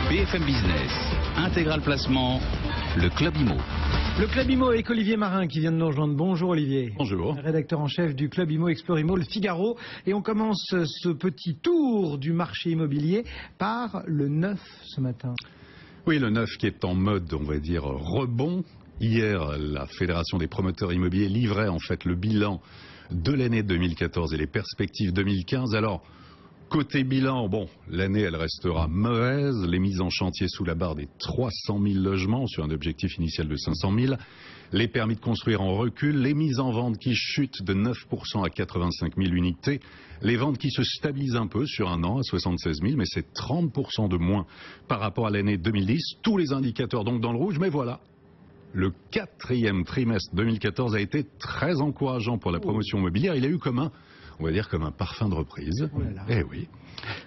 BFM Business, Intégral Placement, le Club Imo. Le Club Imo avec Olivier Marin qui vient de nous rejoindre. Bonjour Olivier. Bonjour. Rédacteur en chef du Club Imo, Explore Imo, Le Figaro. Et on commence ce petit tour du marché immobilier par le neuf ce matin. Oui, le neuf qui est en mode, on va dire, rebond. Hier, la Fédération des promoteurs immobiliers livrait en fait le bilan de l'année 2014 et les perspectives 2015. Alors, côté bilan, bon, l'année elle restera mauvaise. Les mises en chantier sous la barre des 300 000 logements sur un objectif initial de 500 000. Les permis de construire en recul. Les mises en vente qui chutent de 9% à 85 000 unités. Les ventes qui se stabilisent un peu sur un an à 76 000, mais c'est 30% de moins par rapport à l'année 2010. Tous les indicateurs donc dans le rouge, mais voilà. Le quatrième trimestre 2014 a été très encourageant pour la promotion immobilière. Il a eu comme un parfum de reprise. Oh là là. Eh oui.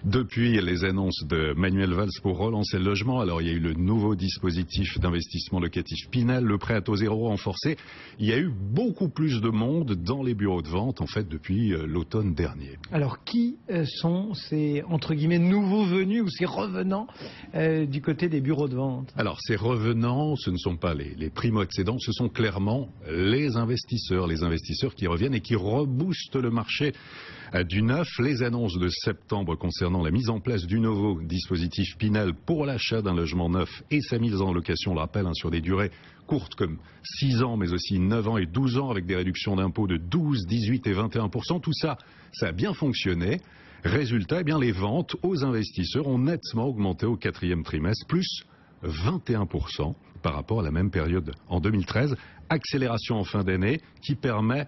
Depuis les annonces de Manuel Valls pour relancer le logement, alors il y a eu le nouveau dispositif d'investissement locatif Pinel, le prêt à taux zéro renforcé. Il y a eu beaucoup plus de monde dans les bureaux de vente, en fait, depuis l'automne dernier. Alors, qui sont ces, entre guillemets, nouveaux venus ou ces revenants du côté des bureaux de vente? Alors, ces revenants, ce ne sont pas les primo-accédants, ce sont clairement les investisseurs qui reviennent et qui reboostent le marché du neuf. Les annonces de septembre concernant la mise en place du nouveau dispositif Pinel pour l'achat d'un logement neuf et sa mise en location, on le rappelle, sur des durées courtes comme 6 ans, mais aussi 9 ans et 12 ans avec des réductions d'impôts de 12, 18 et 21%. Tout ça, ça a bien fonctionné. Résultat, eh bien, les ventes aux investisseurs ont nettement augmenté au quatrième trimestre, plus 21% par rapport à la même période en 2013. Accélération en fin d'année qui permet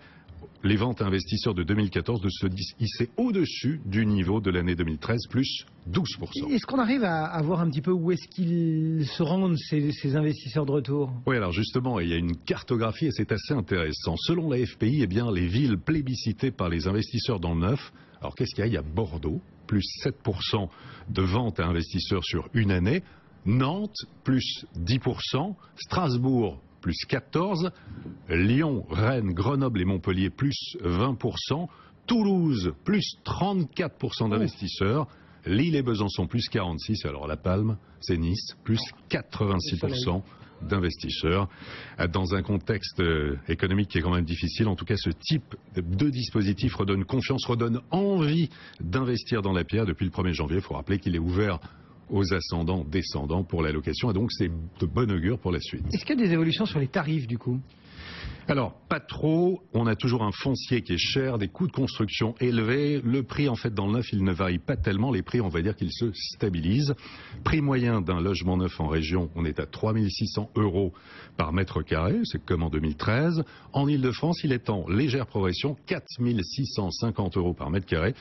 les ventes investisseurs de 2014 de se hisser au-dessus du niveau de l'année 2013, plus 12%. Est-ce qu'on arrive à voir un petit peu où est-ce qu'ils se rendent, ces investisseurs de retour? Oui, alors justement, il y a une cartographie et c'est assez intéressant. Selon la FPI, eh bien, les villes plébiscitées par les investisseurs dans le neuf, alors qu'est-ce qu'il y a? Il y a Bordeaux, plus 7% de ventes à investisseurs sur une année. Nantes, plus 10%. Strasbourg, plus 14%. Lyon, Rennes, Grenoble et Montpellier, plus 20%. Toulouse, plus 34% d'investisseurs. Lille et Besançon, plus 46%. Alors La Palme, c'est Nice, plus 86% d'investisseurs. Dans un contexte économique qui est quand même difficile, en tout cas ce type de dispositif redonne confiance, redonne envie d'investir dans la pierre. Depuis le 1er janvier, il faut rappeler qu'il est ouvert aux ascendants, descendants pour la location, et donc c'est de bon augure pour la suite. Est-ce qu'il y a des évolutions sur les tarifs du coup? Alors, pas trop. On a toujours un foncier qui est cher, des coûts de construction élevés. Le prix, en fait, dans le neuf, il ne varie pas tellement. Les prix, on va dire qu'ils se stabilisent. Prix moyen d'un logement neuf en région, on est à 3 600 € par mètre carré. C'est comme en 2013. En Ile-de-France, il est en légère progression, 4 650 € par mètre carré.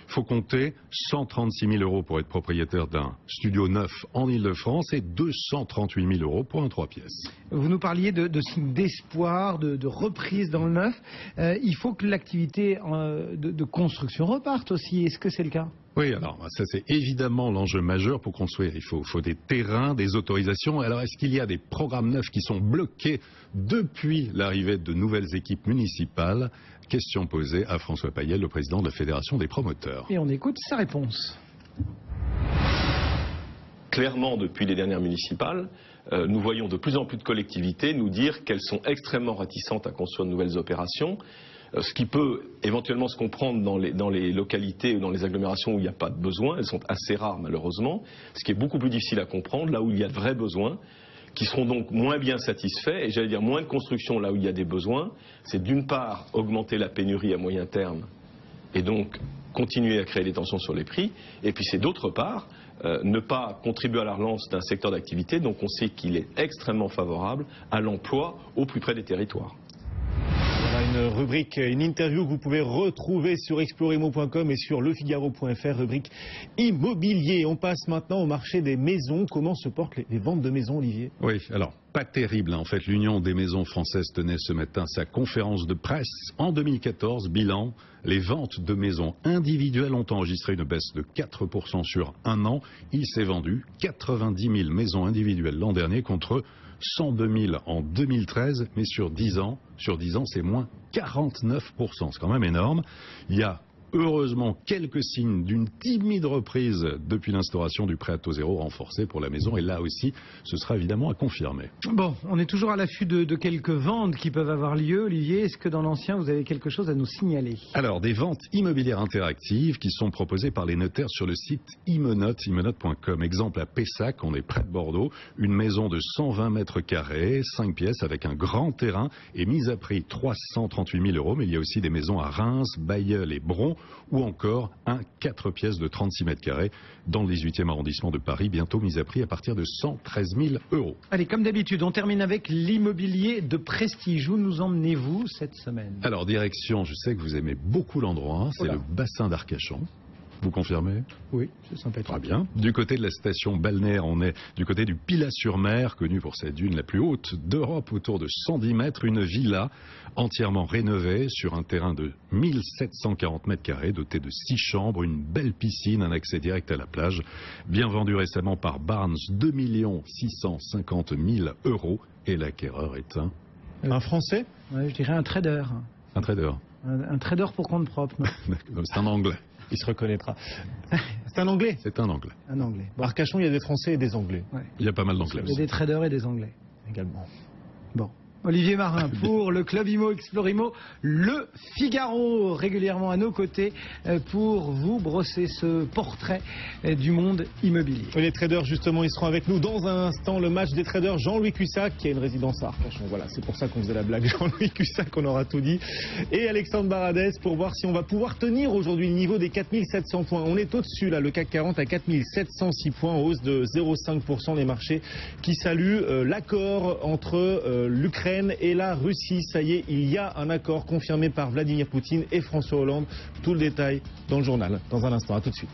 Il faut compter 136 000 € pour être propriétaire d'un studio neuf en Ile-de-France et 238 000 € pour un 3 pièces. Vous nous parliez de signes d'espoir, de reprise dans le neuf. Il faut que l'activité de construction reparte aussi. Est-ce que c'est le cas? Oui, alors ça c'est évidemment l'enjeu majeur pour construire. Il faut des terrains, des autorisations. Alors est-ce qu'il y a des programmes neufs qui sont bloqués depuis l'arrivée de nouvelles équipes municipales? Question posée à François Payet, le président de la Fédération des promoteurs. Et on écoute sa réponse. Clairement, depuis les dernières municipales, nous voyons de plus en plus de collectivités nous dire qu'elles sont extrêmement réticentes à construire de nouvelles opérations. Ce qui peut éventuellement se comprendre dans les localités ou dans les agglomérations où il n'y a pas de besoin. Elles sont assez rares malheureusement. Ce qui est beaucoup plus difficile à comprendre, là où il y a de vrais besoins, qui seront donc moins bien satisfaits, et j'allais dire moins de construction là où il y a des besoins, c'est d'une part augmenter la pénurie à moyen terme, et donc continuer à créer des tensions sur les prix, et puis c'est d'autre part ne pas contribuer à la relance d'un secteur d'activité dont on sait qu'il est extrêmement favorable à l'emploi au plus près des territoires. Une rubrique, une interview que vous pouvez retrouver sur exploremo.com et sur lefigaro.fr, rubrique immobilier. On passe maintenant au marché des maisons. Comment se portent les ventes de maisons, Olivier? Oui, alors pas terrible. En fait, l'Union des maisons françaises tenait ce matin sa conférence de presse. En 2014, bilan, les ventes de maisons individuelles ont enregistré une baisse de 4% sur un an. Il s'est vendu 90 000 maisons individuelles l'an dernier contre 102 000 en 2013, mais sur 10 ans, c'est moins 49%. C'est quand même énorme. Il y a heureusement quelques signes d'une timide reprise depuis l'instauration du prêt à taux zéro renforcé pour la maison. Et là aussi, ce sera évidemment à confirmer. Bon, on est toujours à l'affût de quelques ventes qui peuvent avoir lieu. Olivier, est-ce que dans l'ancien, vous avez quelque chose à nous signaler? Alors, des ventes immobilières interactives qui sont proposées par les notaires sur le site Immonote, immonote.com. Exemple à Pessac, on est près de Bordeaux, une maison de 120 mètres carrés, 5 pièces avec un grand terrain est mise à prix 338 000 €. Mais il y a aussi des maisons à Reims, Bailleul et Bron, ou encore un 4 pièces de 36 mètres carrés dans le 18e arrondissement de Paris, bientôt mise à prix à partir de 113 000 €. Allez, comme d'habitude, on termine avec l'immobilier de prestige. Où nous emmenez-vous cette semaine? Alors, direction, je sais que vous aimez beaucoup l'endroit, c'est Voilà. le bassin d'Arcachon. Vous confirmez? Oui, c'est sympathique. Très bien. Du côté de la station balnéaire, on est du côté du Pilat-sur-Mer, connu pour sa dune la plus haute d'Europe, autour de 110 mètres, une villa entièrement rénovée sur un terrain de 1740 mètres carrés, dotée de 6 chambres, une belle piscine, un accès direct à la plage, bien vendu récemment par Barnes, 2 650 000 €, et l'acquéreur est Un Français? Ouais, je dirais un trader. un trader. Un trader pour compte propre. Non. C'est un Anglais. Il se reconnaîtra. C'est un Anglais. C'est un Anglais. Un Anglais. Bon, Arcachon, il y a des Français et des Anglais Il y a pas mal d'Anglais Il y a aussi. des traders et des Anglais. également. Bon. Olivier Marin pour le Club Imo Explorimo, le Figaro, régulièrement à nos côtés pour vous brosser ce portrait du monde immobilier. Les traders, justement, ils seront avec nous dans un instant. Le match des traders, Jean-Louis Cussac, qui a une résidence à Arcachon. Voilà, c'est pour ça qu'on faisait la blague. Jean-Louis Cussac, on aura tout dit. Et Alexandre Baradès pour voir si on va pouvoir tenir aujourd'hui le niveau des 4700 points. On est au-dessus, là, le CAC 40 à 4706 points, en hausse de 0,5%. Les marchés qui saluent l'accord entre l'Ukraine et la Russie. Ça y est, il y a un accord confirmé par Vladimir Poutine et François Hollande. Tout le détail dans le journal, dans un instant. À tout de suite.